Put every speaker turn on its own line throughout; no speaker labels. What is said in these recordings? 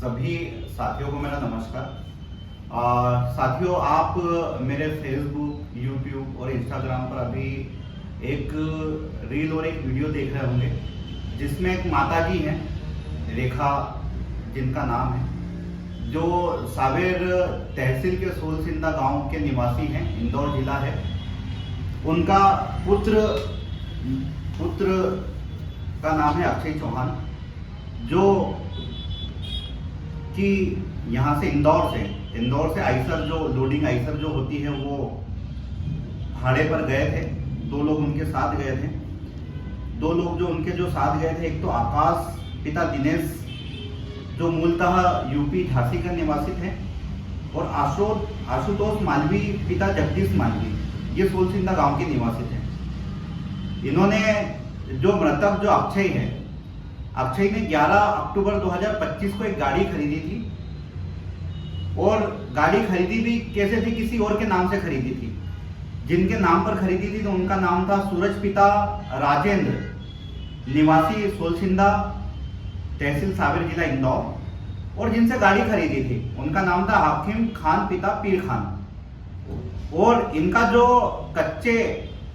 सभी साथियों को मेरा नमस्कार। साथियों, आप मेरे फेसबुक, यूट्यूब और इंस्टाग्राम पर अभी एक रील और एक वीडियो देख रहे होंगे जिसमें एक माता जी हैं, रेखा जिनका नाम है, जो सावेर तहसील के सोलसिंदा गांव के निवासी हैं, इंदौर जिला है। उनका पुत्र का नाम है अक्षय चौहान, जो कि यहाँ से इंदौर से आइसर, जो लोडिंग आइसर जो होती है, वो भाड़े पर गए थे। 2 लोग उनके साथ गए थे। 2 लोग जो उनके साथ गए थे, एक तो आकाश पिता दिनेश, जो मूलतः यूपी झांसी का निवासी थे, और आशुतोष मालवी पिता जगदीश मालवी, ये सोलसिंदा गांव के निवासी थे। इन्होंने जो मृतक जो अक्षय ने 11 अक्टूबर 2025 को एक गाड़ी खरीदी थी, और गाड़ी खरीदी भी कैसे थी, किसी और के नाम से खरीदी थी। जिनके नाम पर खरीदी थी तो उनका नाम था सूरज पिता राजेंद्र, निवासी सोलसिंदा तहसील सावेर जिला इंदौर, और जिनसे गाड़ी खरीदी थी उनका नाम था हाकिम खान पिता पीर खान। और इनका जो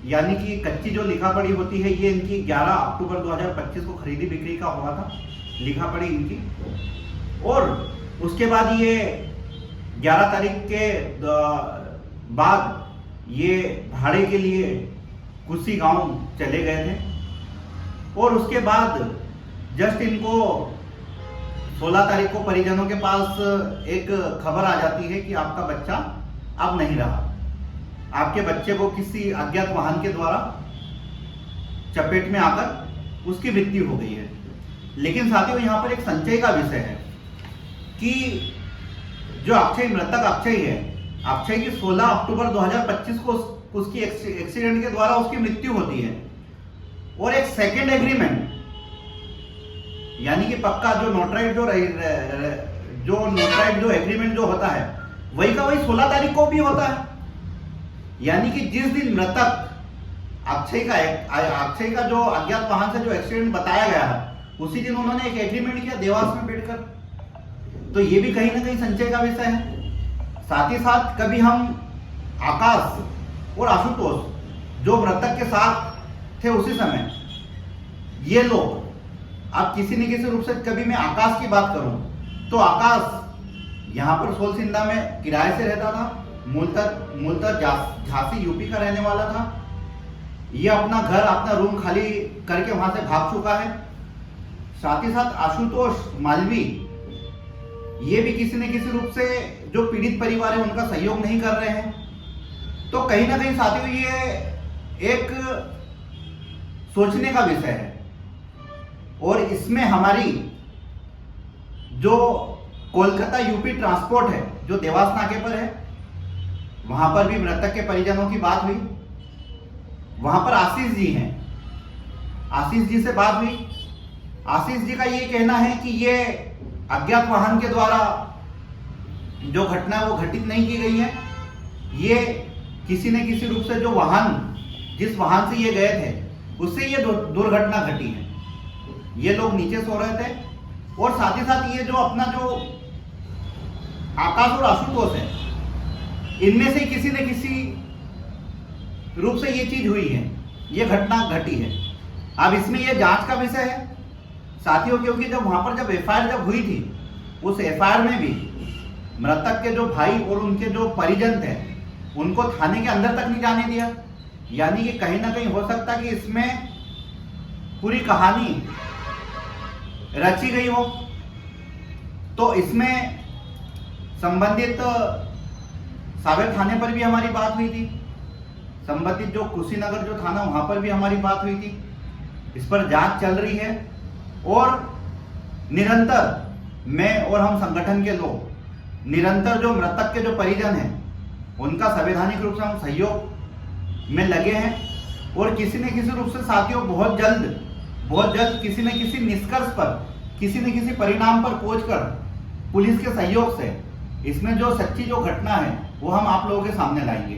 यानी कि कच्ची जो लिखा पढ़ी होती है, ये इनकी 11 अक्टूबर 2025 को खरीदी बिक्री का हुआ था, लिखा पढ़ी इनकी। और उसके बाद ये 11 तारीख के बाद ये भाड़े के लिए कुसी गांव चले गए थे। और उसके बाद जस्ट इनको 16 तारीख को परिजनों के पास एक खबर आ जाती है कि आपका बच्चा अब नहीं रहा, आपके बच्चे को किसी अज्ञात वाहन के द्वारा चपेट में आकर उसकी मृत्यु हो गई है। लेकिन साथियों, यहाँ पर एक संचय का विषय है कि जो मृतक अक्षय है, अक्षय की 16 अक्टूबर 2025 को उसकी एक्सीडेंट के द्वारा उसकी मृत्यु होती है। और एक सेकेंड एग्रीमेंट, यानी कि पक्का जो नोटराइट जो एग्रीमेंट जो होता है, वही का वही 16 तारीख को भी होता है। यानी कि जिस दिन मृतक अक्षय का जो अज्ञात वाहन से जो एक्सीडेंट बताया गया है, उसी दिन उन्होंने एक एग्रीमेंट किया देवास में बैठकर। तो ये भी कहीं ना कहीं संचय का विषय है। साथ ही साथ कभी हम आकाश और आशुतोष, जो मृतक के साथ थे उसी समय, ये लोग, आप किसी न किसी रूप से, कभी मैं आकाश की बात करूं तो आकाश यहाँ पर सोलसिंदा में किराए से रहता था, मूलतः झांसी यूपी का रहने वाला था। ये अपना रूम खाली करके वहां से भाग चुका है। साथ ही साथ आशुतोष मालवी, ये भी किसी न किसी रूप से जो पीड़ित परिवार है उनका सहयोग नहीं कर रहे हैं। तो कहीं ना कहीं साथियों, ये एक सोचने का विषय है। और इसमें हमारी जो कोलकाता यूपी ट्रांसपोर्ट है, जो देवास नाके पर है, वहां पर भी मृतक के परिजनों की बात हुई। वहां पर आशीष जी हैं, आशीष जी से बात हुई। आशीष जी का ये कहना है कि ये अज्ञात वाहन के द्वारा जो घटना वो घटित नहीं की गई है। ये किसी न किसी रूप से जिस वाहन से ये गए थे, उससे ये दुर्घटना घटी है। ये लोग नीचे सो रहे थे, और साथ ही साथ ये जो अपना जो आकाश और आशुतोष है, इनमें से किसी न किसी रूप से ये चीज हुई है, ये घटना घटी है। अब इसमें ये जांच का विषय है साथियों, क्योंकि जब वहां पर जब एफआईआर हुई थी, उस एफआईआर में भी मृतक के जो भाई और उनके जो परिजन थे, उनको थाने के अंदर तक नहीं जाने दिया। यानी कि कहीं ना कहीं हो सकता कि इसमें पूरी कहानी रची गई हो। तो इसमें संबंधित सावेर थाने पर भी हमारी बात हुई थी, संबंधित जो कुशीनगर जो थाना, वहां पर भी हमारी बात हुई थी। इस पर जांच चल रही है, और निरंतर मैं और हम संगठन के लोग निरंतर जो मृतक के जो परिजन हैं, उनका संवैधानिक रूप से हम सहयोग में लगे हैं। और किसी न किसी रूप से साथियों, बहुत जल्द किसी न किसी निष्कर्ष पर, किसी न किसी परिणाम पर पहुंचकर पुलिस के सहयोग से इसमें जो सच्ची जो घटना है वो हम आप लोगों के सामने लाएंगे।